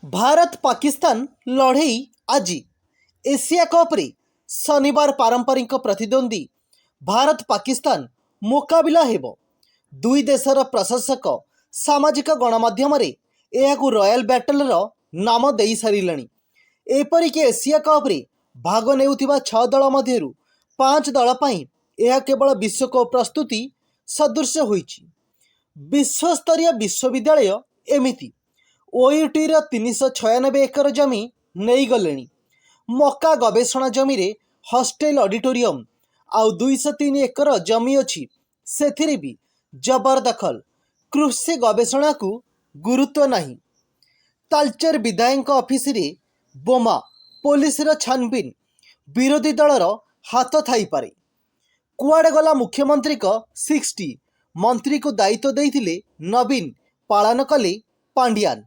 भारत पाकिस्तान लड़ई आज Asia cup रे शनिवार पारंपरिक प्रतिद्वंदी भारत पाकिस्तान मुकाबिला हेबो। दुई देशर प्रशासक सामाजिक गणमाध्यम रॉयल बैटल नाम दे सारे। एपरिक एशिया कप रे भाग नेउथिबा 6 दल मध्यरु 5 दल पई यह केवल विश्वकप प्रस्तुति सदृश होईछि। विश्वस्तरीय विश्वविद्यालय एमिति ओयूटी 396 एकर जमी नहीं गले। मक्का गवेषणा जमी रे हॉस्टेल ऑडिटोरियम आउ 203 एकर जमी अच्छी से भी जबरदखल। कृषि गवेषणा को गुरुत्व नहीं। तालचेर विधायक ऑफिस रे बोमा पुलिस छानबीन विरोधी दलर हाथ थाई पारे। कुआड़े गला मुख्यमंत्री को 60 मंत्री को दायित्व देइथिले नवीन पालन कले पांड्यान।